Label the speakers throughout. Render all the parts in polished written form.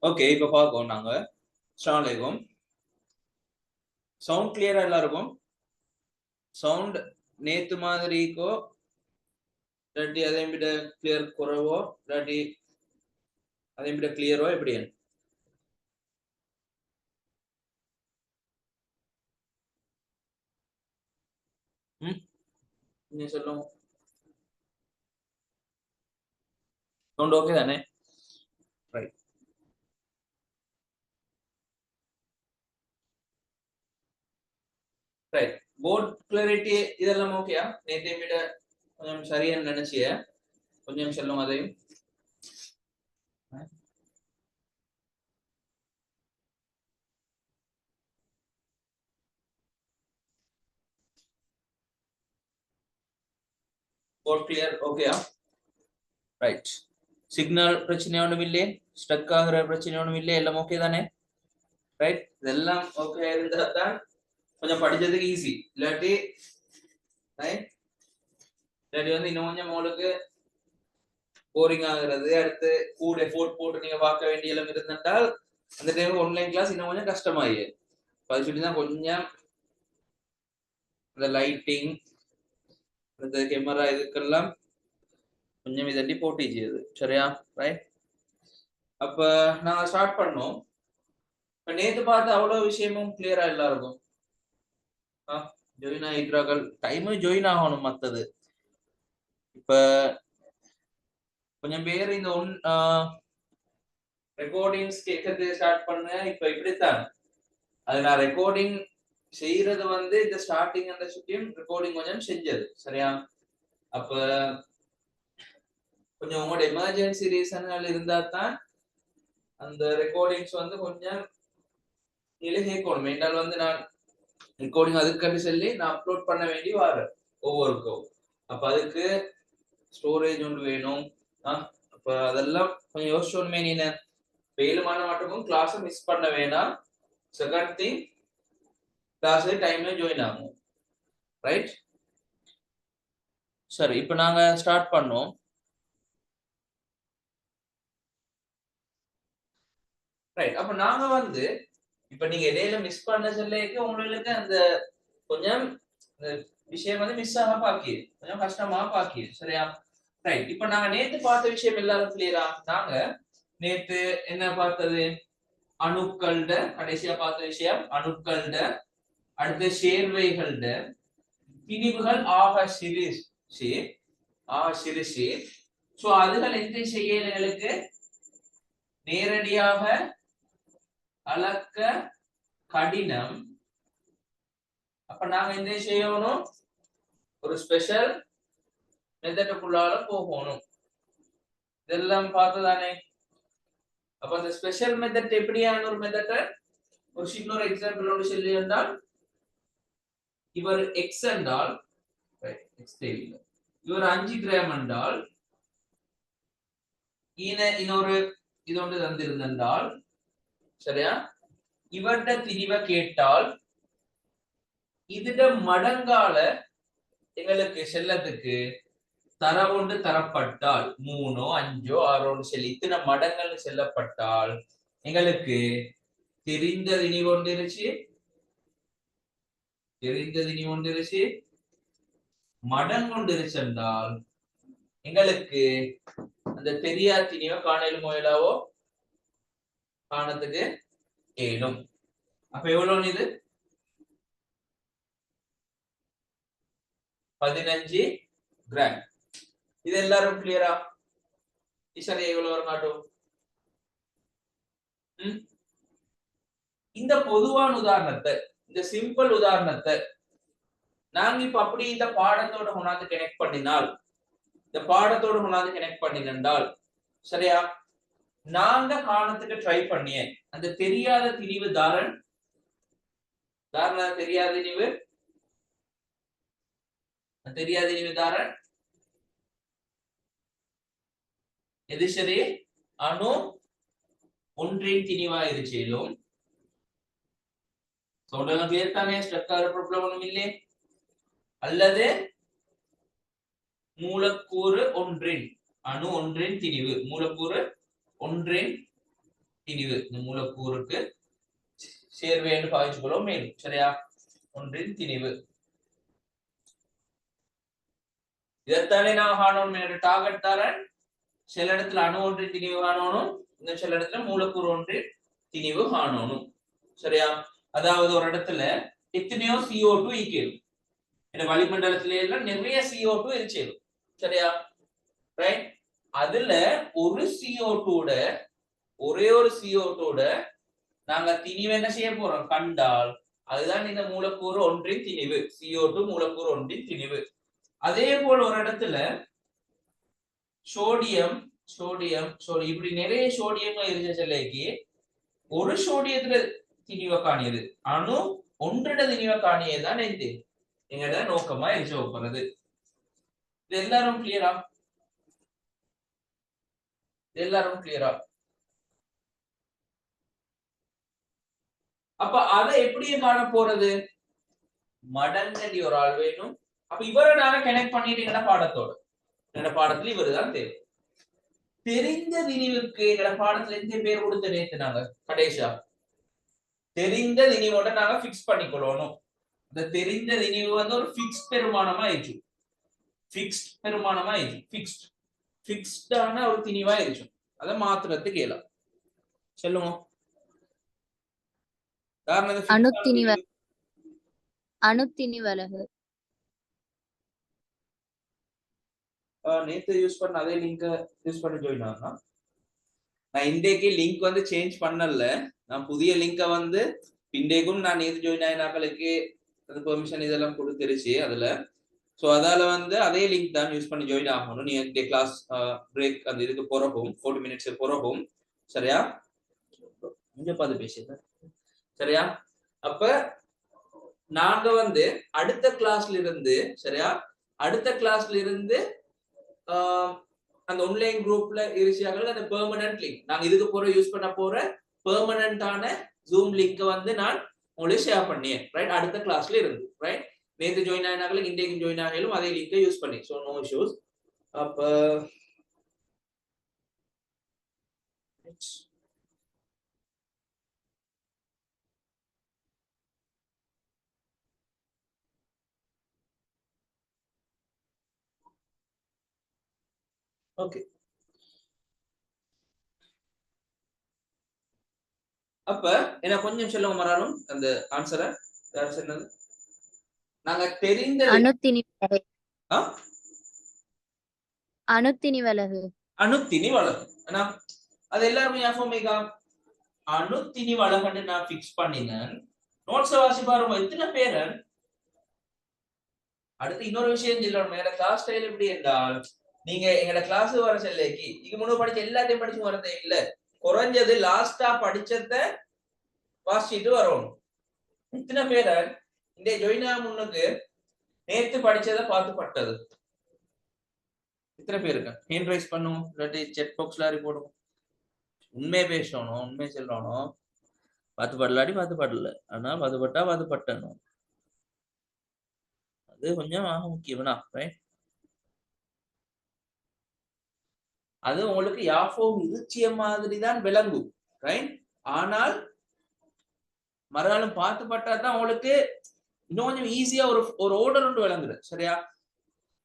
Speaker 1: Okay, இப்ப பார்ப்போம் நாங்க. அஸ்ஸலாமு அலைக்கும். சவுண்ட் கிளியரா எல்லாருக்கும்? சவுண்ட் நேத்து மாதிரிக்கோ இல்லாட்டி அதை விட கிளியர் குறைவோ இல்லாட்டி அதை விட கிளியரோ எப்படி? நீங்க சொல்லுங்க. சவுண்ட் ஓகே தானே? ரைட். ரைட். போர்ட் கிளாரிட்டி இதெல்லாம் ஓகேயா? நேத்தை விட கொஞ்சம் சரியான்னு நினைச்சிய கொஞ்சம் சொல்லுங்க அதையும். போர்ட் கிளியர் ஓகேயா? ரைட். சிக்னல் பிரச்சனை ஒன்றும் இல்லையே, ஸ்டக் ஆகிற பிரச்சனை ஒன்றும் இல்லையே, எல்லாம் ஓகே தானே? ரைட். இதெல்லாம் ஓகே இருந்தா தான் கொஞ்சம் படிச்சதுக்கு ஈஸி. இல்லாட்டி ரைட், இல்லாட்டி வந்து இன்னும் கொஞ்சம் உங்களுக்கு போரிங் ஆகுறது, அடுத்து கூட எஃபோர்ட் போட்டு நீங்க பார்க்க வேண்டிய எல்லாம் இருந்தால் அந்த டைம் ஆன்லைன் கிளாஸ் இன்னும் கொஞ்சம் கஷ்டமாயி. அது சொல்லி தான் கொஞ்சம் இந்த லைட்டிங் இந்த கேமரா இதுக்கெல்லாம் கொஞ்சம் இதண்டி போட்டி செய்யுது. சரியா? ரைட். அப்ப நாங்க ஸ்டார்ட் பண்ணோம். இப்ப நேத்து பார்த்து அவ்வளவு விஷயமும் கிளியரா எல்லாருக்கும் ஜாயின் ஆகிக்கிறார்கள். டைம் ஜாயின் ஆகணும். மத்தது இப்ப கொஞ்சம் பேர் இந்த ரெக்கார்டிங்ஸ் கேட்கறது ஸ்டார்ட் பண்ண. இப்ப இப்படித்தான் அது நான் ரெக்கார்டிங் செய்யறது வந்து இந்த ஸ்டார்டிங் அந்த சுட்டியும் ரெக்கார்டிங் கொஞ்சம் செஞ்சது. சரியா? அப்ப கொஞ்சம் உங்களோட எமர்ஜென்சி ரீசன்கள் இருந்தா தான் அந்த ரெக்கார்டிங்ஸ் வந்து கொஞ்சம் கேட்கணும். என்றால் வந்து நான் ரெக்கார்டிங் அதுக்கு சொல்லி நான் அப்லோட் பண்ண வேண்டி வாரேன் ஒவ்வொருக்கும். அப்ப அதுக்கு ஸ்டோரேஜ் ஒன்று வேணும். அப்ப அதெல்லாம் கொஞ்சம் யோசிச்சோன்மே. நீங்க வேலுமான மட்டும் கிளாஸ் மிஸ் பண்ண வேணாம். செகண்ட் திங், கிளாஸ் டைம்ல ஜாயின் ஆகும். ரைட். சரி, இப்ப நாங்க ஸ்டார்ட் பண்ணோம். ரைட். அப்ப நாங்க வந்து இப்ப நீங்க இடையில மிஸ் பண்ண சொல்லிக்கு உங்களுக்கு அந்த கொஞ்சம் விஷயம் வந்து மிஸ் ஆக பாக்கி கொஞ்சம் கஷ்டமா பாக்கி. சரியா? ரைட். இப்ப நாங்க நேத்து பார்த்த விஷயம் எல்லாரும் கிளியரா? நாங்க நேத்து என்ன பார்த்தது? அணுக்கள்ட கடைசியா பார்த்த விஷயம் அணுக்கள்ட, அடுத்து சேர்வைகள்ட பிரிவுகள் ஆக சிறு சோ அதுகள் எந்த செய்யல்களுக்கு நேரடியாக அளக்க கடினம். அப்ப நாங்க என்ன செய்யணும்? ஒரு ஸ்பெஷல் மெத்தடுக்குள்ளால போகணும். இதெல்லாம் பார்த்ததானே? அப்ப அந்த ஸ்பெஷல் மெத்தட் எப்படியான ஒரு மெத்தட்? ஒரு சின்ன எக்ஸாம்பிள் ஒன்று சொல்லி என்றால், இவர் எக்ஸ் என்றால் இவர் 5 கிராம் என்றால் இன்னொரு இது ஒன்று தந்திருந்தால், சரியா, இவர்ட திரிவை கேட்டால் இதுட மடங்கால எங்களுக்கு செல்லத்துக்கு தரவொன்று தரப்பட்டால் 3, 5, 6 செல்லி இத்தனை மடங்கள் செல்லப்பட்டால் எங்களுக்கு தெரிந்தது இனி ஒன்றிருச்சு மடங்கொண்டிருச்சு என்றால் எங்களுக்கு அந்த தெரியா திணிவோ காணலும் முயலாவோ காணத்துக்கு ஏனும். அப்ப எவ்வளவு இது? 15 கிராம். இது எல்லாரும் கிளியரா? சரி, எவ்வளவு வரும் காட்டும்? இந்த பொதுவான உதாரணத்தை, இந்த சிம்பிள் உதாரணத்தை நாங்க இப்ப அப்படி இந்த பாடத்தோட கொண்டாந்து கனெக்ட் பண்ணினால், சரியா, நாங்க காணத்துக்கு ட்ரை பண்ணிய அந்த தெரியாத திணிவு தெரியாத திணிவு தாரன் எது? சரி, அணு ஒன்றின் திணிவாயிருச்சேலும் சொல்றேன் கிளியர் தானே? ஸ்ட்ரக்சர் ப்ராப்ளம் ஒண்ணும் இல்லை. அல்லது மூலக்கூறு ஒன்றின் அணு ஒன்றின் திணிவு, மூலக்கூறு ஒன்றின் திணிவு இந்த மூலக்கூறுக்கு சேர்வேன்னு பாவிச்சுக்கொள்ளும் மேலும் சரியா ஒன்றின் திணிவு இதைத்தானே நான் காணணும் என்னோட டார்கெட் தரேன் சில இடத்துல அணு ஒன்றின் திணிவு காணணும் இன்னும் சில இடத்துல மூலக்கூறு ஒன்றின் திணிவு காணணும் சரியா அதாவது ஒரு இடத்துல எத்தனையோ CO2 ஈக்கேலும் இந்த வளிமண்டலத்தில எல்லாம் நிறைய CO2 இருச்சேலும் சரியா ரைட் அதுல ஒரு CO2 ஒரே ஒரு CO2 நாங்க திணிவு என்ன செய்ய போறோம் கண்டால் அதுதான் இந்த மூலக்கூறு ஒன்றின் திணிவு CO2 மூலக்கூறு ஒன்றின் திணிவு அதே போல ஒரு இடத்துல சோடியம் இப்படி நிறைய சோடியம் இருந்த சொல்லைக்கு ஒரு சோடியத்துல திணிவை காணியது அணு ஒன்றிட திணிவை காணியதான் இது எங்கட நோக்கமா இருக்க போறது இது எல்லாரும் கிளியரா அப்ப அதை எப்படி காண போறது மடங்கடி ஒரு ஆள் வேணும் அப்ப இவரை நாங்க கனெக்ட் பண்ணிட்டீங்கன்னா பாடத்தோட எங்கட பாடத்துல இவருதான் தேவை தெரிந்த திணிவுக்கு எங்கட பாடத்துல எந்த பேர் கொடுத்து நேத்து நாங்க கடைசியா தெரிந்த திணிவோட நாங்க பிக்ஸ் பண்ணிக்கொள்ளணும் அந்த தெரிந்த திணிவு வந்து ஒரு பிக்ஸ்ட் பெருமானமா ஆயிடுச்சு பிக்ஸ்டான ஒரு திணிவா ஆயிடுச்சு அதை மாத்துறதுக்கு இயலாம் சொல்லுங்க
Speaker 2: அணுத்திணிவலகு
Speaker 1: நேத்து யூஸ் பண்ண அதே லிங்க் யூஸ் பண்ணி ஜாயின் ஆனா நான் இன்றைக்கு லிங்க் வந்து சேஞ்ச் பண்ணல நான் புதிய லிங்கை வந்து இன்றைக்கும் நான் நேத்து ஜாயின் ஆயினாக்களுக்கு அந்த பெர்மிஷன் இதெல்லாம் கொடுத்துருச்சு அதுல ஸோ அதால வந்து அதே லிங்க் தான் யூஸ் பண்ணி ஜாயின் ஆகணும் நீங்க இந்த கிளாஸ் பிரேக் அந்த இதுக்கு போறவும் 40 மினிட்ஸ் போறவும் சரியா இங்க பார்த்து பேசுங்க சரியா அப்ப நாங்க வந்து அடுத்த கிளாஸ்ல இருந்து சரியா அடுத்த கிளாஸ்ல இருந்து அந்த ஆன்லைன் குரூப்ல இருச்சியாக அந்த பெர்மனன்ட் லிங்க் நாங்க இதுக்கு போற யூஸ் பண்ண போற பெர்மனன்டான ஜூம் லிங்க் வந்து நான் உங்களுக்கு ஷேர் பண்ணியேன் ரைட் அடுத்த கிளாஸ்ல இருந்து ரைட் நேத்து ஜாயின் ஆனாங்களே இன்றைக்கு ஜாயின் ஆகலும் அதே லிங்கை யூஸ் பண்ணி ஸோ நோ இஷ்யூஸ் அப்ப ஓகே அப்ப என்ன கொஞ்சம் சொல்லுங்க மறாலும் அந்த ஆன்சரை யார் சொன்னது நாங்க தெரிந்த
Speaker 2: அணுத்திணிவலகு
Speaker 1: ஆனா அது எல்லாருமே ஞாபகமேகா அணுத்திணிவலகுன்னு நான் பிக்ஸ் பண்ணினேன் நோட்ஸ் வாசி பாருங்க எத்தனை பேர் அடுத்து இன்னொரு விஷயம் சொல்லணும் எங்க கிளாஸ் ஸ்டைல் எப்படி என்றால் நீங்க எங்கட கிளாஸ் வர செல்லைக்கு இதுக்கு முன்னாடி படிச்ச எல்லாத்தையும் படிச்சு வரதே இல்ல குறைஞ்சது லாஸ்டா படிச்சத வாசிச்சுட்டு வரணும் இத்தனை பேர இந்த ஜொயினா முன்னுக்கு நேத்து படிச்சதை பார்த்து பட்டது இத்தனை பேருக்கு ஹேண்ட் ரைஸ் பண்ணும் இல்லாட்டி செட் பாக்ஸ்ல போடும் உண்மையை பேசணும் உண்மையை சொல்லணும் பார்த்து படலாடி பார்த்து படல ஆனா பார்த்து பட்டா பார்த்து பட்டணும் அது கொஞ்சம் முக்கியம்னா ரைட் அது உங்களுக்கு யாஃபோம் இருச்சிய மாதிரி தான் விளங்கும் ரைட் ஆனால் மறுநாளும் பார்த்து பட்டா தான் உங்களுக்கு இன்னும் கொஞ்சம் ஈஸியா ஒரு ஆர்டர் ஒன்று விளங்குது சரியா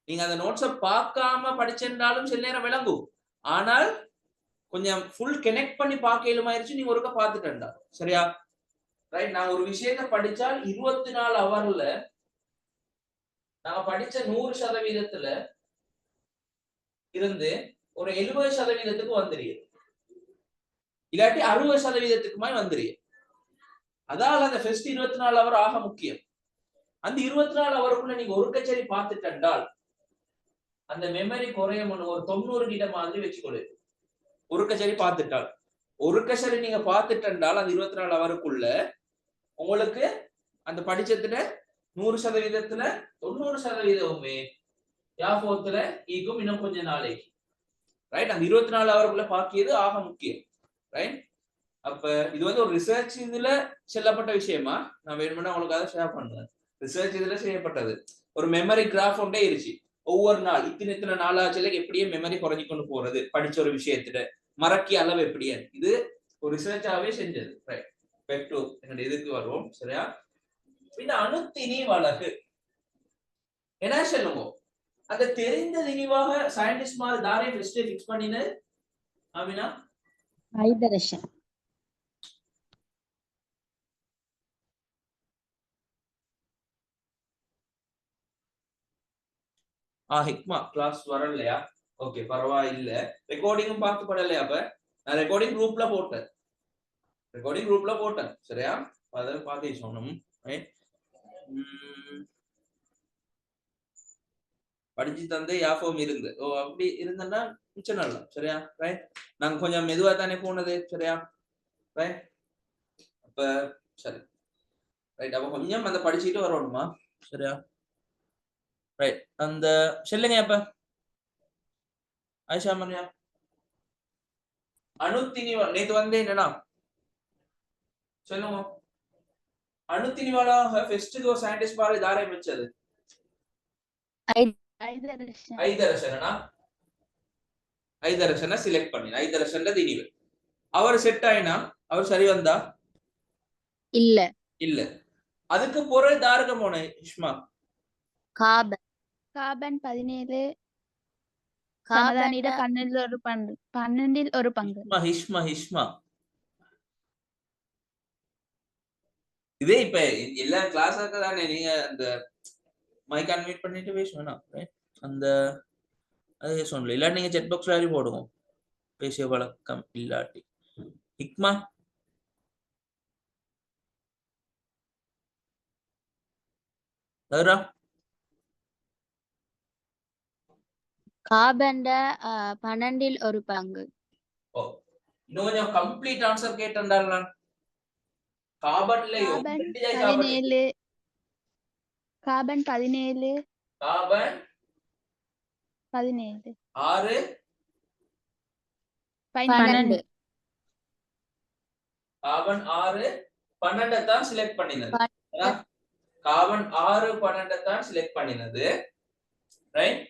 Speaker 1: நீங்க அந்த நோட்ஸை பார்க்காம படிச்சிருந்தாலும் சில நேரம் விளங்கும் ஆனால் கொஞ்சம் ஃபுல் கனெக்ட் பண்ணி பார்க்க இயலுமாயிருச்சு நீங்க ஒருக்க பார்த்துட்டா சரியா ரைட் நான் ஒரு விஷயத்த படிச்சால் 24 ஹவர்ல நாங்க படிச்ச 100% இருந்து ஒரு 70% வந்துருது இல்லாட்டி 60% வந்துருது அதால அந்த ஃபர்ஸ்ட் 24 ஹவர் ஆக முக்கியம் அந்த 24 ஹவருக்குள்ள நீங்க ஒரு கச்சேரி பார்த்துட்டால் அந்த மெமரி குறையும் ஒரு 90 கிட்ட மாதிரி வச்சுக்கொள்ளு ஒரு கச்சேரி பார்த்துட்டால் ஒரு கச்சேரி நீங்க பார்த்துட்டால் அந்த 24 ஹவருக்குள்ள உங்களுக்கு அந்த படிச்சதுல 100%த்துல 90% யாபத்துல ஈக்கும் இன்னும் கொஞ்ச நாளைக்கு ரைட் அந்த 24 ஹவருக்குள்ள பாக்கியது ஆக முக்கியம் ரைட் அப்ப இது வந்து ஒரு ரிசர்ச் இதுல செல்லப்பட்ட விஷயமா நான் வேணும்னா உங்களுக்கு அதை ஷேர் பண்றேன் ரிசர்ச் இதுல செய்யப்பட்டது ஒரு மெமரி கிராஃப் ஒன்றே இருச்சு ஒவ்வொரு நாள் இத்தனை நாளாச்சுல எப்படியே மெமரி குறைஞ்சு கொண்டு போறது படிச்ச ஒரு விஷயத்துல மறக்கிய அளவு எப்படியா இது ஒரு ரிசர்ச்சாவே செஞ்சது. ரைட், பேக் டு என்னோட இதுக்கு வருவோம். சரியா? இந்த அணுத்திணி வலகு என்ன சொல்லுங்க, அந்த தெரிந்த திணிவாக சயின்டிஸ்ட் மாதிரி தாரே ஃபர்ஸ்ட் ஃபிக்ஸ் பண்ணினது அப்படின்னா
Speaker 2: ஐதரசன்.
Speaker 1: ஹிக்மா கிளாஸ் வரலையா? ஓகே, பரவாயில்ல. ரெக்கார்டிங்கும் பார்த்து படலையா? அப்ப நான் ரெக்கார்டிங் குரூப்ல போட்டேன். சரியா? அதை பார்த்து சொன்னோம். படிச்சு தந்து யாபம் இருந்து, ஓ அப்படி இருந்தேன்னா மிச்சம் நல்லா. சரியா? ரைட், நாங்க கொஞ்சம் மெதுவா தானே போனது. சரியா? ரைட், அப்ப சரி. ரைட், அப்ப கொஞ்சம் அந்த படிச்சுட்டு வரணுமா? சரியா? ரைட், அந்த சொல்லுங்க அப்ப ஆயிஷா மரியா. அணுத்திணி நேத்து வந்து என்னன்னா சொல்லுங்க, அணுத்திணிவாளாக ஃபெஸ்ட்டுக்கு ஒரு சயின்டிஸ்ட் பாரு தாரே வச்சது ஐதரசனை செலக்ட் பண்ணி ஐதரசன்ல திணிவு அவர் செட் ஆயினா அவர் சரி வந்தா
Speaker 2: இல்ல.
Speaker 1: இல்ல. அதுக்கு பொருள் தாரகம் போன இஷ்மா
Speaker 2: கார்பன்.
Speaker 3: கார்பன் 17
Speaker 2: கார்பன்
Speaker 3: சமதானிட 12 ஒரு பங்கு.
Speaker 1: ஹிஷ்மா இதே இப்ப எல்லா கிளாஸாக்க தானே நீங்க அந்த மைக் அன்மியூட் பண்ணிட்டு பேசணும். அந்த அதே சொல்லல, இல்லாட்டி நீங்க செட் பாக்ஸ் வேலையும் போடுவோம் பேசிய வழக்கம் இல்லாட்டி. ஹிக்மா
Speaker 2: கார்பன் 12 ஒரு பங்கு.
Speaker 1: ஓ, இன்னும் கொஞ்சம் கம்ப்ளீட் ஆன்சர் கேட்டேன்டால் நான். கார்பன்லயும்
Speaker 3: 17 கார்பன் 17
Speaker 1: கார்பன்
Speaker 3: 17
Speaker 1: 6
Speaker 2: 12.
Speaker 1: கார்பன் 6 12 தான் செலக்ட் பண்ணினது. கார்பன் 6 12 தான் செலக்ட் பண்ணினது. ரைட்,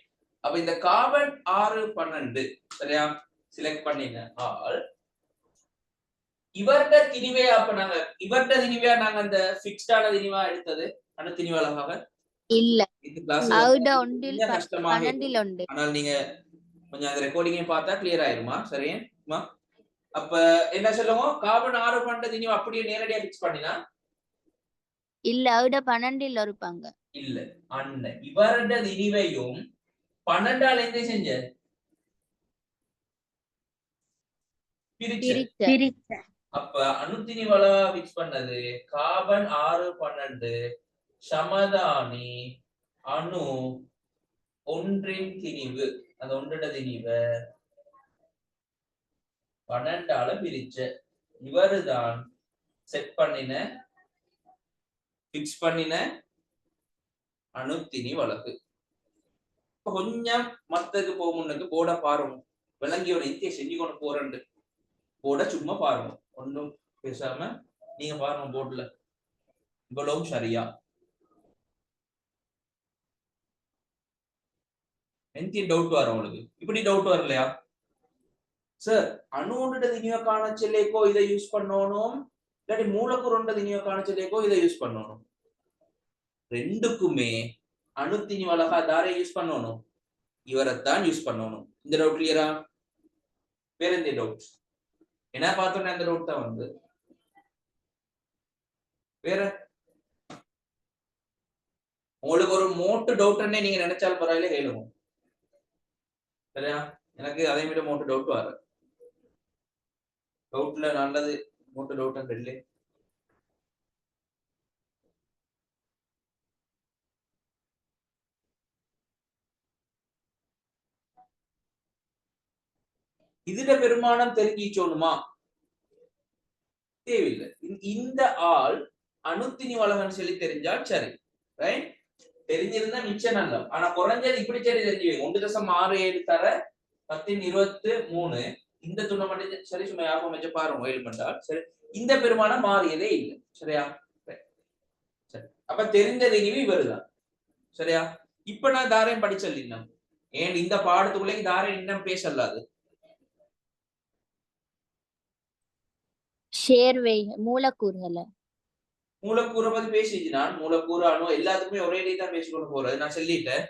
Speaker 1: அப்ப இந்த கார்பன் 6 12 சரியா செலக்ட் பண்ணின ஆல் இவர்ட திணிவே. அப்ப நாங்க இவர்ட திணிவையா நாங்க அந்த ஃபிக்ஸ்டான திணிவா எடுத்தது அணு திணிவாளாக
Speaker 2: இல்ல.
Speaker 1: இந்த கிளாஸ்
Speaker 2: அவுட ஒன்றில்
Speaker 1: கஷ்டமாக
Speaker 2: 12 உண்டு.
Speaker 1: ஆனால் நீங்க கொஞ்சம் அந்த ரெக்கார்டிங்கையும் பார்த்தா கிளியர் ஆயிருமா? சரியா? அப்ப என்ன சொல்லுவோம், கார்பன் 6 12 திணிவை அப்படியே நேரடியா ஃபிக்ஸ் பண்ணினா
Speaker 2: இல்ல, அவுட 12 ஒரு பங்கு.
Speaker 1: இல்ல, அண்ண இவரட திணிவையும் 12ஆல் என்ன செஞ்ச பிரிச்ச. அப்ப அணுத்திணி வளா ஃபிக்ஸ் பண்ணது கார்பன் 6 12 சமதானி அணு ஒன்றின் திணிவு, அந்த ஒன்றோட திணிவை 12ஆல பிரிச்ச. இவருதான் செட் பண்ணின ஃபிக்ஸ் பண்ணின அணுத்திணி வழக்கு. கொஞ்சம் மத்ததுக்கு போக முன்னுக்கு போர்டை பாருங்க, விளங்கியோட இந்திய செஞ்சு கொண்டு போறேன். போர்டை சும்மா பாருங்க, ஒன்றும் பேசாம நீங்க பாருங்க போர்டுல இவ்வளவும் சரியா. எந்த டவுட் வரும் உங்களுக்கு? இப்படி டவுட் வரலையா சார்? அணுவோட திணிவை காண சொல்லேக்கோ இதை யூஸ் பண்ணணும், இல்லாட்டி மூலக்கூறோட திணிவை காண சொல்லேக்கோ இதை யூஸ் பண்ணணும். ரெண்டுக்குமே அணுத்திணி வழகா தாரை யூஸ் பண்ணணும், இவரைத்தான் யூஸ் பண்ணணும். இந்த டவுட் கிளியரா? வேற எந்த டவுட்? என்ன பார்த்தோன்னே அந்த டவுட் தான் வந்து வேற உங்களுக்கு ஒரு மோட்டு டவுட்னே நீங்க நினைச்சால் பரவாயில்ல கேளுங்க. சரியா? எனக்கு அதே மாதிரி மோட்டு டவுட் வர டவுட்ல நல்லது மோட்டு டவுட் இல்லை. இதுல பெருமானம் தெரிஞ்சிச்சோணுமா? தேவையில்லை. இந்த ஆள் அணுத்திணி வளகன்னு சொல்லி தெரிஞ்சால் சரி. ரைட், தெரிஞ்சிருந்தா மிச்சம் நல்ல. ஆனா குறைஞ்சது இப்படி சரி தெரிஞ்சு 1.67 தர 1023 இந்த துணை மட்டும் சரி. சும்மா யாபம் வச்சு பாருங்க வயல் பண்ணால் சரி. இந்த பெருமானம் மாறியதே இல்லை. சரியா? சரி, அப்ப தெரிஞ்ச திணிவு இவருதான். சரியா? இப்ப நான் தாரையும் படிச்சல் இன்னும் ஏன் இந்த பாடத்துக்குள்ளே தாரை இன்னும் பேசலாது.
Speaker 2: சேர்வை மூலக்கூறுகளை
Speaker 1: மூலக்கூறை பத்தி பேசிச்சு. நான் மூலக்கூறு அணு எல்லாத்துக்குமே ஒரே தான் பேசிக்கொண்டு போறது. நான் சொல்லிட்டேன்.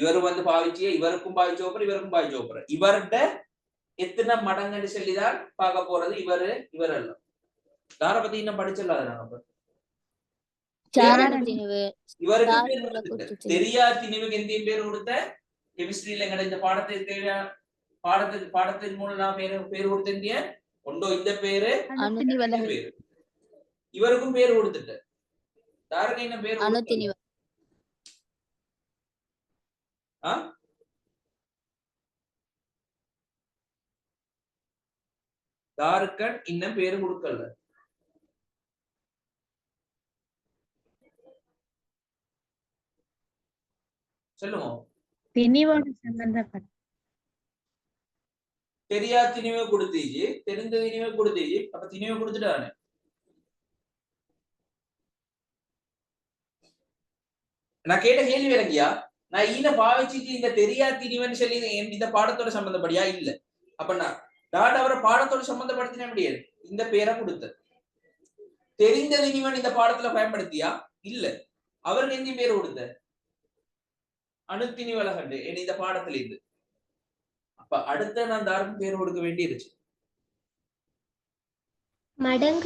Speaker 1: இவரு வந்து பாவிச்சு இவருக்கும் பாவிச்சோப்பர் இவருக்கும் பாவிச்சோப்பர். இவர்கிட்ட எத்தனை மடங்குன்னு சொல்லிதான் பார்க்க போறது. இவர் எல்லாம் யார பத்தி இன்னும் படிச்சிடலாம். நாங்க
Speaker 2: சாரண திணிவு
Speaker 1: இவருக்கு
Speaker 2: சார்
Speaker 1: பேர்
Speaker 2: மூலக்கூற்று
Speaker 1: கொடுத்துட்டேன்.
Speaker 2: திணிவு.
Speaker 1: தெரியா திணிவுக்கு எந்த பேர் கொடுத்த கெமிஸ்ட்ரியில எங்கட இந்த பாடத்துக்கு தேவையான பாடத்தின் மூலம் நான் பேர் கொடுத்திருந்தேன். ஒன்றோ இந்த பேரு
Speaker 3: அணு
Speaker 1: இந்த
Speaker 3: திணிவலகு.
Speaker 1: பேரு. இவருக்கும் பேர் கொடுத்துட்டேன். யாருக்கு என்ன பேர்
Speaker 2: அணு
Speaker 1: கொடுக்கல?
Speaker 2: திணிவு
Speaker 1: ஆ? யாருக்கன் இன்னும் பேரு கொடுக்கல. சொல்லுவோம்.
Speaker 3: திணிவோடு சம்பந்தப்பட்ட
Speaker 1: தெரியா திணிவை கொடுத்தீச்சு, தெரிந்த திணிவை கொடுத்தீச்சு. அப்ப திணிவை கொடுத்துட்டானே. நான் கேட்ட கேள்வி விளங்கியா? நான் ஈன பாவிச்சுட்டு இந்த தெரியா திணிவன்னு சொல்லி இந்த பாடத்தோட சம்பந்தப்படியா இல்ல. அப்ப நான் அவரை பாடத்தோட சம்பந்தப்படுத்தின முடியாது. இந்த பேரை கொடுத்த தெரிந்த திணிவன் இந்த பாடத்துல பயன்படுத்தியா இல்ல. அவருக்கு எந்த பேர் கொடுத்த அணுத்திணிவலகண்டு இந்த பாடத்துல இருந்து. அப்ப அடுத்த நான் தாருக்கும் பேர் கொடுக்க வேண்டியிருச்சு.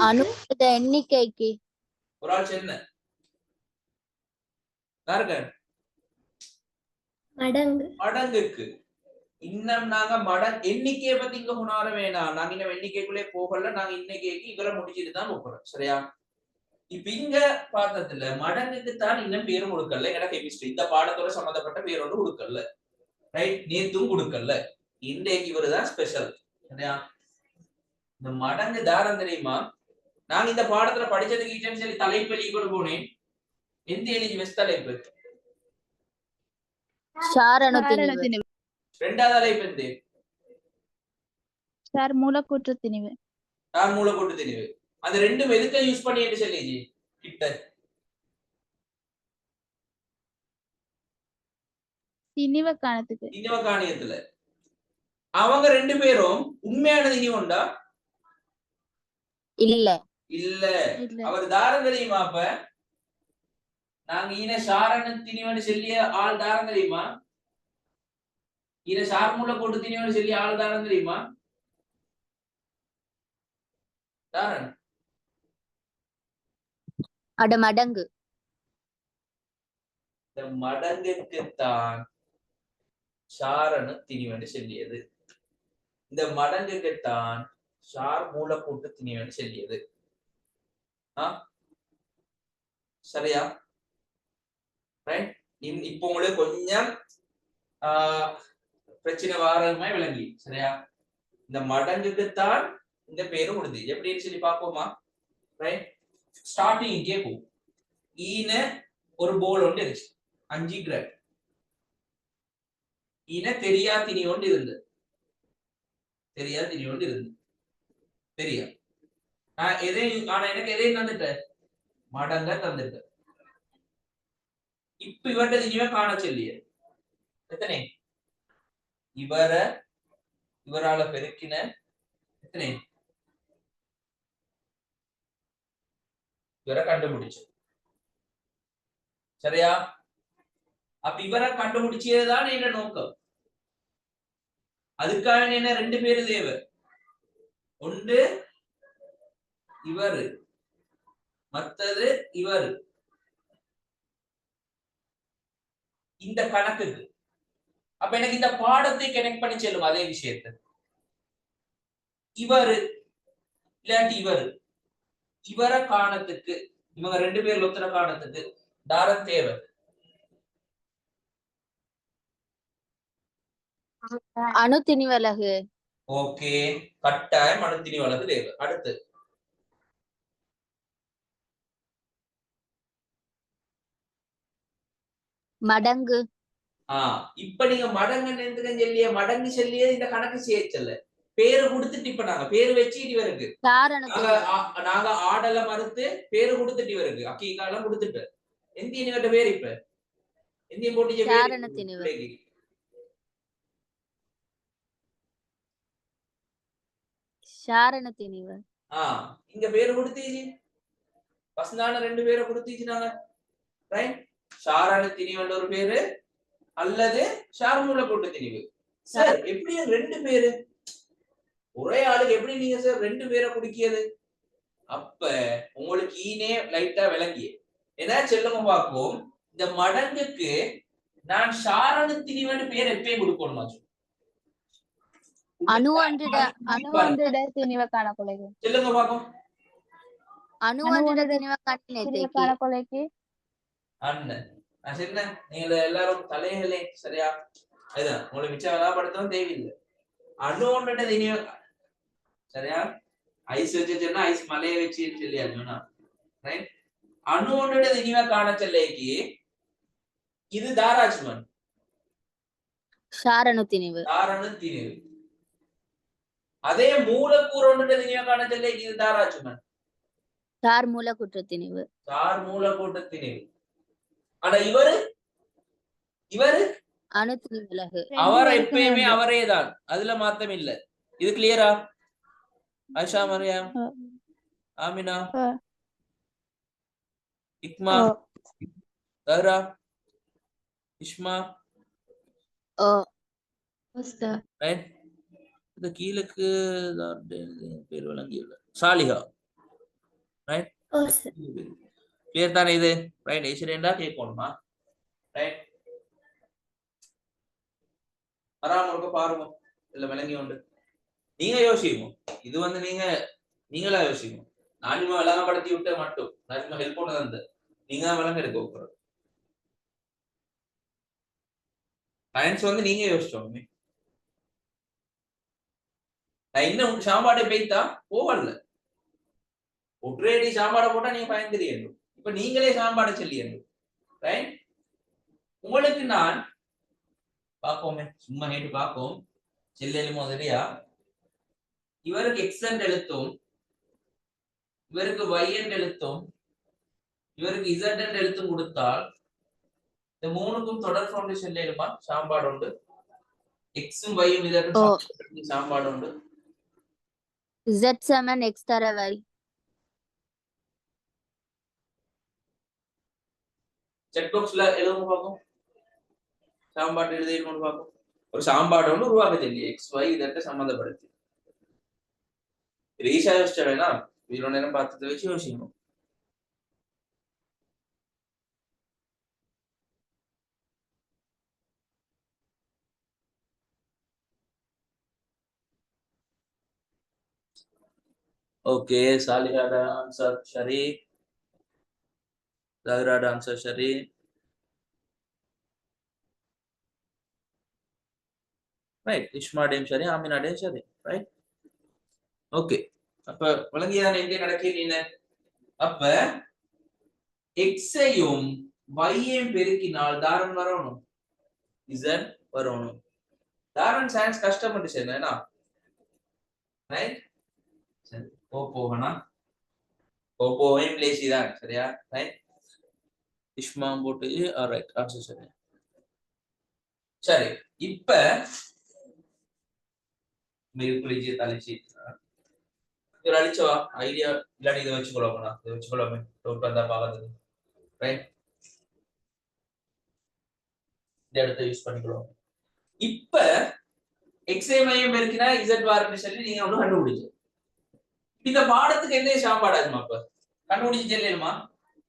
Speaker 2: அணு எண்ணிக்கைக்கு
Speaker 1: ஒரு ஆள் சென்ன மடங்குக்கு இன்னும் நாங்க எண்ணிக்கையை பத்தி இங்க உணர வேணாம். நாங்க இன்னும் எண்ணிக்கைக்குள்ளே போகல. நாங்க இன்னைக்கு இவரை முடிச்சுட்டு தான் போறோம். சரியா? இப்ப இங்க பாத்ததுல மடங்குக்கு தான் இன்னும் பேரும் கொடுக்கல. எனக்கு கெமிஸ்ட்ரி இந்த பாடத்தோட சம்பந்தப்பட்ட பேர் ஒன்று கொடுக்கல. ரைட்? நேத்தும் கொடுக்கல. இன்றைக்கு இவருதான் ஸ்பெஷல். சரியா? இந்த மடங்கு தாரம் தெரியுமா? நாங்க இந்த பாடத்துல படிச்சதுக்கு சொல்லி தலைப்பு எழுதி கொண்டு போனேன். எந்த எழுதி வெஸ்ட் தலைப்பு?
Speaker 2: சாரண திணிவு.
Speaker 1: ரெண்டாவது தலைப்பு எந்த?
Speaker 3: சார் மூலக்கூற்று திணிவு.
Speaker 1: சார் மூலக்கூற்று திணிவு. அந்த ரெண்டும் எதுக்கு யூஸ் பண்ணிட்டு சொல்லிஜி கிட்ட
Speaker 3: திணிவ காணத்துக்கு.
Speaker 1: திணிவ காணியத்துல அவங்க ரெண்டு பேரும் உண்மையான திணிவு உண்டா?
Speaker 2: இல்ல
Speaker 3: இல்ல.
Speaker 1: அவர் தாரம் தெரியுமா? அப்ப நாங்க ஈன சாரண திணிவன்னு சொல்லிய ஆள் தாரம் தெரியுமா? ஈன சார் மூலக்கூற்று திணிவன்னு சொல்லி ஆள் தாரம் தெரியுமா? தாரன்
Speaker 2: அட மடங்கு.
Speaker 1: இந்த மடங்குக்குத்தான் சாரண திணிவன்னு சொல்லியது. இந்த மடங்குக்குத்தான் சார் மூலக்கூற்று திணிவன்னு சொல்லியது. சரியா? இப்போ உங்களுக்கு கொஞ்சம் பிரச்சனை வாரமாய் விளங்கி. சரியா? இந்த மடங்குக்குத்தான் இந்த பேரு கொடுத்து எப்படின்னு சொல்லி பார்ப்போமா? ரைட்? ஸ்டார்டிங் இங்கே போகும். ஈன ஒரு போல் ஒன்று இருந்துச்சு 5 கிராம். ஈன தெரியா திணி ஒன்று இருந்து தெரியா. நான் ஆனா எனக்கு எதையும் தந்துட்டேன், மடங்க தந்துட்டேன். இப்ப இவர்கிட்ட திணிவை காண சொல்லிய எத்தனை? இவரால பெருக்கின எத்தனை? இவரை கண்டுபிடிச்சு. சரியா? அப்ப இவரை கண்டுபிடிச்சதுதான் என்ன நோக்கம். அதுக்காக என்ன ரெண்டு பேரு தேவை. ஒன்று இவரு, மத்தது இவரு. இந்த கணக்குக்கு அப்ப எனக்கு இந்த பாடத்தை கனெக்ட் பண்ணி செல்லும் அதே விஷயத்தை. இவரு இல்லாட்டி இவரை காணத்துக்கு இவங்க ரெண்டு பேர் ஒத்துற காணத்துக்கு தாரம் தேவை.
Speaker 2: அணு திணிவலகு.
Speaker 1: ஓகே, கட்டாயம் அணு திணிவலகு தேவை. அடுத்து
Speaker 2: மடங்கு.
Speaker 1: இப்ப நீங்க மடங்கு சொல்லிய மடங்கு சொல்லிய இந்த கணக்கு சேர்ச்சல்ல பேரு கொடுத்துட்டு இப்ப நாங்க பேரு வச்சு இவருக்கு நாங்க ஆடல மறுத்து பேரு கொடுத்துட்டு இவருக்கு அக்கீகாலம் கொடுத்துட்டு எந்த பேர் இப்ப எந்த போட்டிச்ச
Speaker 2: சாரண திணிவு.
Speaker 1: இங்க பேரு கொடுத்தீச்சு பசந்தான 2 பேரை கொடுத்தீச்சு நாங்க ரைட் ஷாரானு திணிவுன்ற ஒரு பேரு அல்லது ஷார்மூல கூட்டு திணிவு சார் எப்படி 2 பேரு ஒரே ஆளுக்கு எப்படி நீங்க சார் 2 பேரை குடிக்கியது அப்ப உங்களுக்கு ஈனே லைட்டா விளங்கிய ஏதாவது செல்லுங்க பார்ப்போம் இந்த மடங்குக்கு நான் ஷாரணு திணிவன்னு பேர் எப்பயும் கொடுக்கணுமா
Speaker 3: அணுவொன்றிட திணிவ காணக்கொலைக்கு
Speaker 1: சொல்லுங்க பாப்போம்
Speaker 2: அணுவொன்றிட திணிவ
Speaker 3: காணக்கொலைக்கு
Speaker 1: அண்ணன் நான் சொன்னேன் நீங்க எல்லாரும் தலைகளே சரியா அதுதான் உங்களுக்கு மிச்சம் விளாபடுத்தவும் தேவையில்லை அணுவொன்றிட திணிவ சரியா ஐஸ் வச்சுன்னா ஐஸ் மலையை வச்சு சொல்லியாச்சுன்னா ரைட் அணுவொன்றிட திணிவ காண செல்லைக்கு இது தாராஜ்மன்
Speaker 2: ஷாரணு திணிவு
Speaker 1: அதே மூலக்கூறு ஒன்றிட திணிவ காண செல்லைக்கு இது தாராஜ்மன்
Speaker 2: சார் மூலக்கூற்று திணிவு
Speaker 1: ஆனா இவரு
Speaker 2: அணு திணிவுலகு
Speaker 1: அவர் எப்பயுமே அவரேதான் அதுல மாத்தம் இல்ல இது கிளியரா Ayesha Mariam Amina இக்மா தஹ்ரா Ishma right இந்த கீழுக்கு பேர் வழங்கியுள்ள சாலிஹா ரைட் கிளியர் தானே இது ரைட் ஏசிரேண்டா கேட்கணுமா ரைட் வராம பாருங்க இல்ல விளங்கி உண்டு நீங்க யோசிக்கணும் இது நீங்களா யோசிக்கணும் நான் சும்மா விளங்கப்படுத்தி விட்ட மட்டும் நான் சும்மா ஹெல்ப் பண்ண தந்த நீங்க தான் விளங்க எடுக்க போறது சயின்ஸ் நீங்க யோசிச்சோமே நான் இன்னும் சாப்பாடு பெய்தா போவல்ல ஒற்றேடி சாப்பாடை போட்டா நீங்க பயந்துரியணும் இப்ப நீங்களே சாப்பாடை சொல்லியணும் ரைட் உங்களுக்கு நான் பார்ப்போமே சும்மா நேற்று பார்ப்போம் செல்லும் முதலியா இவருக்கு எக்ஸ் என்ற எழுத்தும் இவருக்கு y என்ற எழுத்தும் இவருக்கு z என்ற எழுத்தும் கொடுத்தால் இந்த மூணுக்கும் தொடர் ஃபவுண்டேஷன் இல்லையுமா சாம்பாடு உண்டு எக்ஸும் வையும் இதற்கு சாம்பாடு உண்டு
Speaker 2: z சமன் x தர y
Speaker 1: செக் பாக்ஸ்ல எழுதுங்க பாப்போம் சாம்பாடு எழுதிக்கணும் பாப்போம் ஒரு சாம்பாடு ஒன்று உருவாக்க தெரியும் எக்ஸ் y இதற்கு சம்பந்தப்படுத்தி ரீசா யோசிச்சா இவ்வளவு நேரம் பார்த்ததை வச்சு யோசிக்கணும் ஓகே சாலிஹாட ஆன்சர் சரி தஹ்ராட ஆன்சர் சரி ரைட் இஷ்மாடையும் சரி ஆமினாடையும் சரி ரைட் ஓகே அப்ப விளங்கியதான எங்க நடக்கிறீங்க அப்ப எக்ஸையும் வையையும் பெருக்கினால் தாரன் வரணும் இசட் வரணும் தாரன் சயின்ஸ் கஷ்டப்பட்டு சேர்ந்தா ரைட் சரி போகனா போவையும் லேசி தான் சரியா ரைட் இஷ்மா போட்டு ரைட் ஆன்சர் சரி சரி இப்ப மேற்குளிஜி தலைச்சி ஒரு அழிச்சவா ஐடியா இல்லாட்டி இதை வச்சுக்கொள்ளலாம் இதை வச்சுக்கொள்ளாமே டவுட் வந்தா பாக்குறது ரைட் இந்த இடத்த யூஸ் பண்ணிக்கலாம் இப்ப எக்ஸே மையம் பெருக்கினா இசட் வாரன்னு சொல்லி நீங்க ஒண்ணு கண்டுபிடிச்சு இந்த பாடத்துக்கு எந்த சாம்பாடாச்சுமா இப்ப கண்டுபிடிச்சு சொல்லலுமா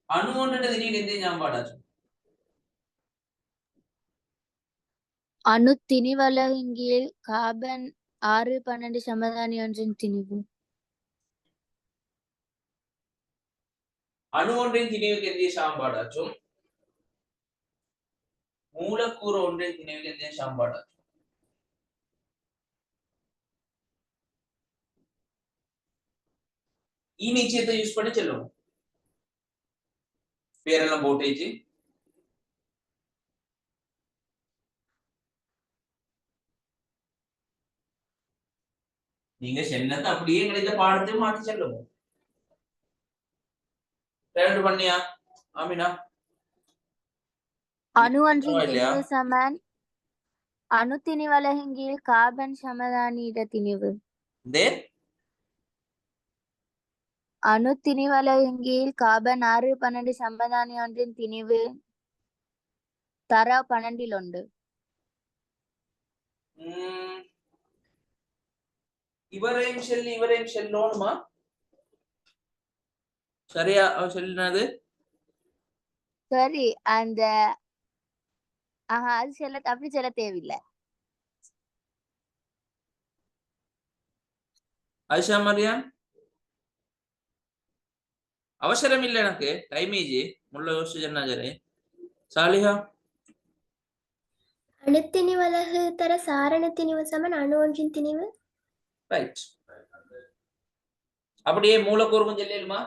Speaker 1: அணுன்றது நீங்க எந்த சாம்பாடாச்சு
Speaker 2: அணு திணிவலகில் கார்பன் 612 சமதானி ஒன்றின் திணிவு
Speaker 1: அணு ஒன்றின் திணிவுக்கு எந்த சாம்பாடாச்சும் மூலக்கூறு ஒன்றின் திணிவுக்கு எந்த சாம்பாடாச்சும் நிச்சயத்தை யூஸ் பண்ணி சொல்லுவோம் பேரெல்லாம் போட்டேச்சு நீங்க சென்னத்தை அப்படியே கிடைத்த பாடத்தை மாற்றி சொல்லுவோம் ரெண்டு பண்ணியா ஆமினா
Speaker 2: அணு ஒன்றின் திணிவு சமன் அணு திணிவலகில் கார்பன் சமதானியிட திணிவு அணு திணிவலகின் கீழ் கார்பன் 6 12 சமதானி ஒன்றின் திணிவு தர 12 உண்டு.
Speaker 1: இவரையும் செல்லணுமா? சரியா அவ சொல்லினது?
Speaker 2: சரி, அந்த அது அப்படி சொல்ல தேவையில்லை.
Speaker 1: ஆயிஷா மரியான் அவசரம் இல்லை, எனக்கு டைமேஜ் முள்ள யோசிச்சு சொன்னா சரி. சாலிஹா
Speaker 4: அணுத்திணிவலகு தர சாரண திணிவு சமன் அணு ஒன்றின் திணிவு.
Speaker 1: ரைட். அப்படியே மூலக்கூறு சொல்லிடுமா?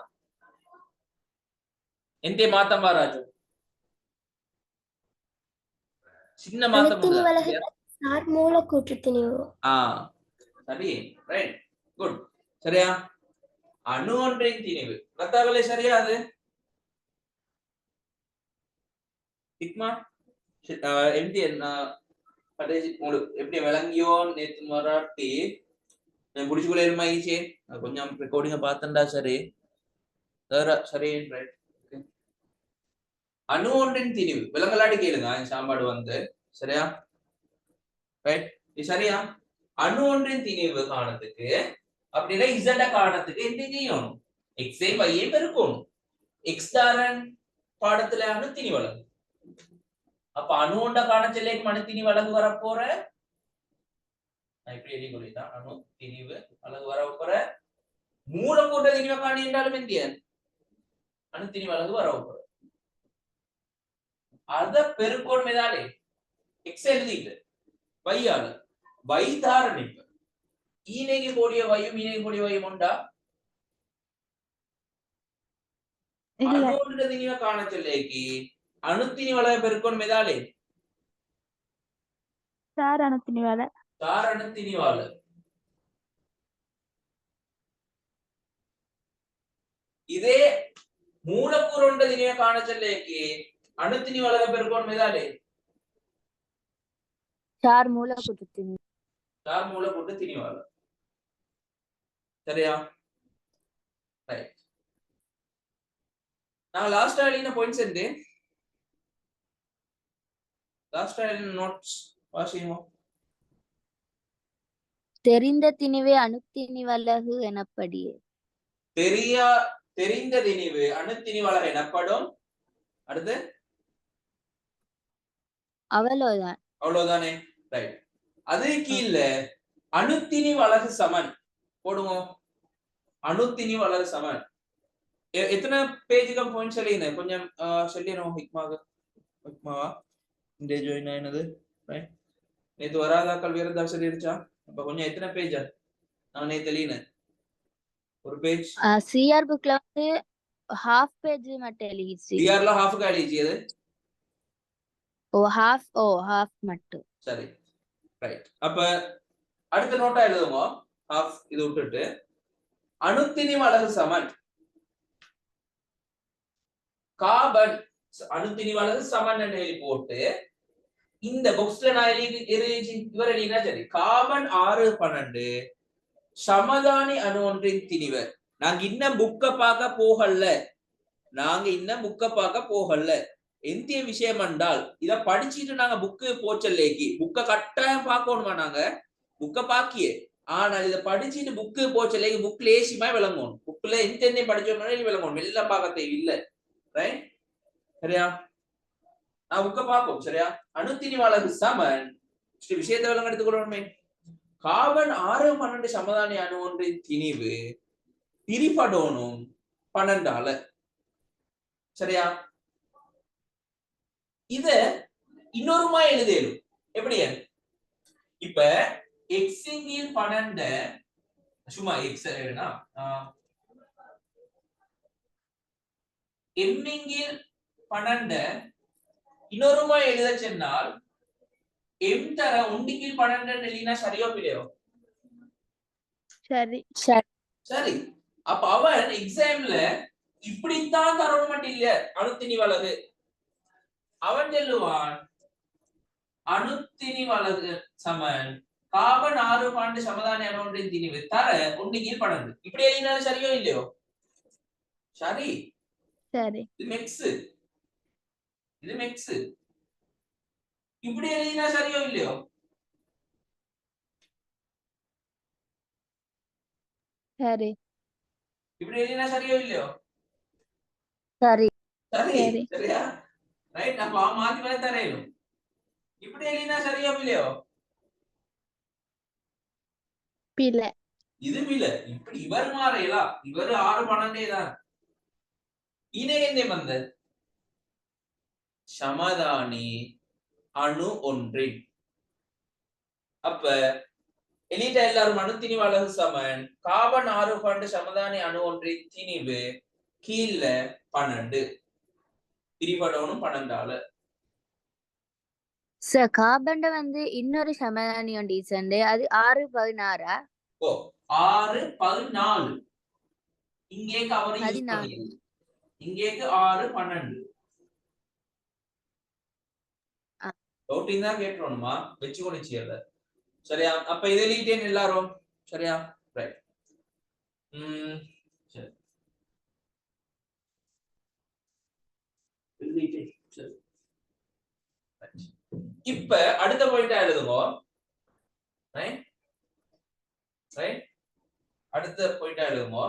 Speaker 1: எந்த மாத்தம் வாராஜு? சின்ன மாத்தம்
Speaker 4: அணுத்திணிவலகு சார் மூலக்கூற்று திணிவு.
Speaker 1: சரி, ரைட், குட். சரியா? அணு ஒன்றின் திணிவு கத்தாவலே சரியா? அது ஹிக்மா எப்படி விளங்கியோ நேத்து மராட்டி புடிச்சுக்குள்ள இருமாயிச்சே, கொஞ்சம் ரெக்கார்டிங்க பார்த்தண்டா. சரி சரி, ரைட். அணு ஒன்றின் திணிவு விலங்கலாடி கேளுங்க சாப்பாடு வந்து. சரியா? ரைட், இது சரியா? அணு ஒன்றின் திணிவு காணத்துக்கு அப்படின்னா இசட காணத்துக்கு என்ன செய்யணும்? எக்ஸை வையை பெருக்கணும். எக்ஸ் தாரன் பாடத்துல அணு திணிவு வழங்கு. அப்ப அணு ஒன்ற காணச்சல்லைக்கு அணு திணிவு வழங்கு வரப்போற இப்படி எழுதி கொள்ளிதான். அணு திணிவு வழங்கு வரப்போற மூலக்கூற்ற திணிவை காணி என்றாலும் இந்திய அணு திணிவு வழங்கு வரப்போற அத பெருக்கோன் மேதாலே எக்ஸ் எழுதிட்டு வையால வைதாரணிப்பு ஈனைக்கு கூடிய வையும் ஈனைக்கு கூடிய வையும் உண்டா? அணுன்ற திணிவை காண சொல்லேக்கு அணுத்தினி வள பெருக்கோன் மேதாலே
Speaker 3: சார் அணுத்திணிவால
Speaker 1: இதே மூலக்கூறு ஒன்ற திணிவை காண சொல்லேக்கு அணுத்தினி வளக பெருக்கோன் மேதாலே
Speaker 2: சார் மூலக்கூற்று
Speaker 1: திணிவால. சரியா? ரைட். நான் லாஸ்டா எழுதின பாயிண்ட்ஸ் என்ன? லாஸ்டா எழுதின நோட்ஸ் வாசியுமா?
Speaker 2: தெரிந்த திணிவே அணுத்திணிவலகு எனப்படியே.
Speaker 1: தெரிந்த திணிவு அணுத்திணிவலகு எனப்படும். அடுத்து
Speaker 2: அவ்வளவுதானே?
Speaker 1: ரைட். அது கீழ அணுத்திணி வலகு சமன் போடுவோம். அணுத்திணி வலகு சமன் எத்தனை பேஜுக்கு பாயிண்ட் சொல்லிங்க கொஞ்சம் சொல்லிடுவோம். ஹிக்மாவா இந்த ஜாயின் ஆயினது ரைட். நேத்து வராதாக்கள் வேற ஏதாவது சொல்லிருச்சா? அப்ப கொஞ்சம் எத்தனை பேஜ் நானே தெரியல. ஒரு பேஜ்
Speaker 2: சிஆர் புக்ல வந்து ஹாஃப் பேஜ் மட்டும் எழுதிச்சு.
Speaker 1: சிஆர்ல ஹாஃப் எழுதிச்சு. அது
Speaker 2: ஹாஃப் மட்டும்.
Speaker 1: சரி, ரைட். அப்ப அடுத்த நோட்டா எழுதுவோம். ஹாஃப் இது விட்டுட்டு அணுத்திணி வலகு சமன் கார்பன் அணுத்திணி வலகு சமன் எழுதி போட்டு இந்த பாக்ஸ்ல நான் இவர் எழுதினா சரி. கார்பன் 6 12 சமதானி அணு ஒன்றின் திணிவு. நாங்க இன்னும் புக்க பார்க்க போகல. எந்த விஷயம் என்றால் இத படிச்சுட்டு நாங்க புக்கு போச்சல்லேக்கி புக்க கட்டாயம் பார்க்கணுமா? நாங்க புக்க பாக்கியே, ஆனா இத படிச்சுட்டு புக்கு போச்சல்லேக்கி புக் லேசிமா விளங்கணும். புக்ல எந்த படிச்சோம்னா விளங்கணும். எல்லாம் பார்க்க தேவையில்லை. ரைட்? சரியா? நான் புக்க பார்ப்போம். சரியா? அணுத்திணி வலகு சமன் விஷயத்தை விளங்க எடுத்துக்கொள்ளணுமே. கார்பன் 6 12 சமதானி அணு ஒன்றின் திணிவு பிரிபடணும் 12ஆல. சரியா? இத இன்னொருமா எழுதேலும் எப்படி? இப்ப எக்ஸ் கீழ் 12 சும்மா எக்ஸ் எழுதுனா எம் கீழ் 12 இன்னொருமா எழுத சொன்னால் எம் தர 1 கீழ் 12 எழுதினா சரியோ பிழையோ? சரி. அப்ப அவன் எக்ஸாம்ல இப்படித்தான் தரணும் மட்டும் இல்ல அணுத்திணி வலகு. அவன் சொல்லுவான் அணுத்திணி வலகு சமன் கார்பன் 6 12 சமதானி அணு ஒன்றின் திணிவு தர 1 கீழ் 12. இப்படி எழுதினாலும் சரியோ இல்லையோ? சரி,
Speaker 3: சரி
Speaker 1: இது மெக்ஸ், இது மெக்ஸ். இப்படி எழுதினா சரியோ இல்லையோ?
Speaker 3: சரி
Speaker 1: இப்படி எழுதினா சரியோ இல்லையோ?
Speaker 2: சரி.
Speaker 1: சரி,
Speaker 3: சரி.
Speaker 1: சரியா? ரைட், அப்ப மாத்தி மாத்தி தரேன். இப்படி எழுதினா சரியோ இல்லையோ?
Speaker 3: பிள்ளை
Speaker 1: இது இல்ல, இப்படி இவர் மாறையலா, இவர் 6 12 தான். இனே என்ன வந்த சமதானி அணு ஒன்றின். அப்ப எலிட்ட எல்லாரும் அணு திணிவு அலகு சமன் கார்பன் 6 பண்டு சமதானி அணு ஒன்றின் திணிவு கீழ 12 பிரிபடணும் 12ஆல.
Speaker 2: சார் கார்பன் வந்து இன்னொரு சமதானி ஒன்று சேர்ந்து அது 6 16
Speaker 1: ஓ 6 14 இங்கேக்கு அவர் யூஸ்
Speaker 2: 14.
Speaker 1: பண்ணியது, இங்கேக்கு 6 12. டவுட்டிங் தான் கேட்கணுமா, வச்சு கொண்டுச்சியல. சரியா? அப்ப இதை எழுதிட்டேன் எல்லாரும். சரியா? ரைட். சரி, எழுதிட்டேன். சரி, இப்ப அடுத்த பாயிண்ட் எழுதுங்க. ரைட் ரைட், அடுத்த பாயிண்ட் எழுதுங்க.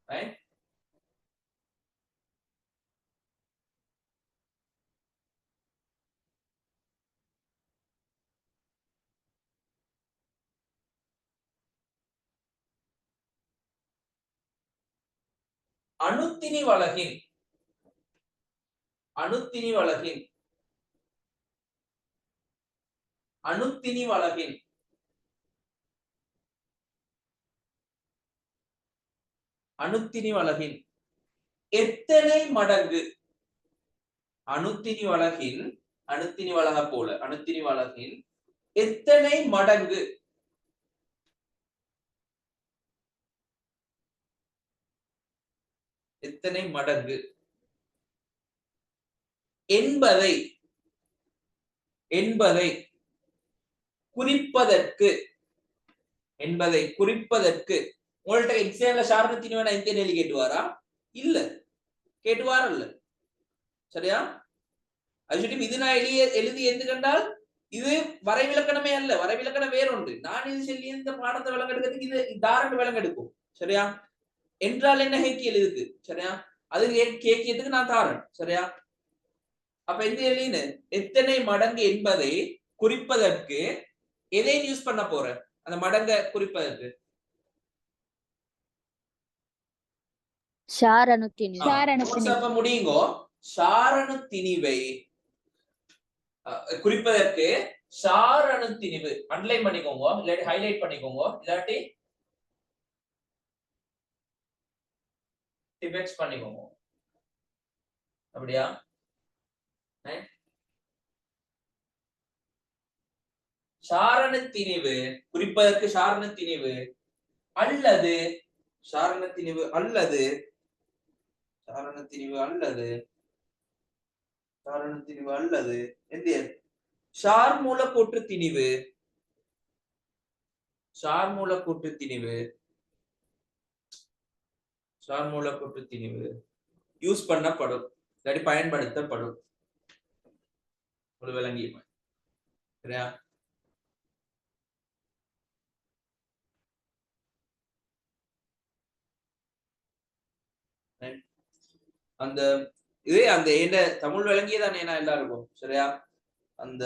Speaker 1: ரைட், அணுத்திணி வலகின், அணுத்திணி வலகின், அணுத்திணி வலகின் அணுத்திணி வலகின் எத்தனை மடங்கு, அணுத்திணி வலகின், அணுத்திணி வலக போல அணுத்திணி வலகின் எத்தனை மடங்கு, எத்தனை மடங்கு என்பதை என்பதை குறிப்பதற்கு, என்பதை குறிப்பதற்கு உங்கள்ட்ட எக்ஸாம்ல சாரணத்தின் வேணா இந்த நெல்லி கேட்டுவாரா? இல்ல, கேட்டுவார இல்ல. சரியா? அது இது நான் எழுதி எது கண்டால் இது வரைவிலக்கணமே அல்ல, வரைவிலக்கணம் வேறொன்று. நான் இது சொல்லி இந்த பாடத்தை விளங்கெடுக்கிறதுக்கு இது தாரண்டு விளங்கெடுக்கும். சரியா? என்றால் என்ன கேக்கியல் இதுக்கு. சரியா? அது கேக்கியத்துக்கு நான் தாரன். சரியா? அப்ப எந்த எழுதின எத்தனை மடங்கு என்பதை குறிப்பதற்கு எதை யூஸ் பண்ண போற, அந்த மடங்க குறிப்பதற்கு
Speaker 2: சாரணு திணிவு.
Speaker 1: அப்ப முடியுங்கோ. சாரணு திணிவை குறிப்பதற்கு சாரணு திணிவு அண்டர்லைன் பண்ணிக்கோங்க, இல்லாட்டி ஹைலைட் பண்ணிக்கோங்க, இல்லாட்டி டிபெக்ஸ் பண்ணிக்கோங்க. அப்படியா? சாரண திணிவு குறிப்பதற்கு சாரண திணிவு அல்லது சாரண திணிவு அல்லது சாரண திணிவு அல்லது சாரண திணிவு அல்லது எந்த சார் மூலக்கூற்று திணிவு, சார் மூலக்கூற்று திணிவு, சார் மூலக்கூற்று திணிவு யூஸ் பண்ணப்படும், இல்லாட்டி பயன்படுத்தப்படும். ஒரு விளங்கி. சரியா? அந்த இதே அந்த என்ன தமிழ் விளங்கியதான் என்ன எல்லாருக்கும். சரியா? அந்த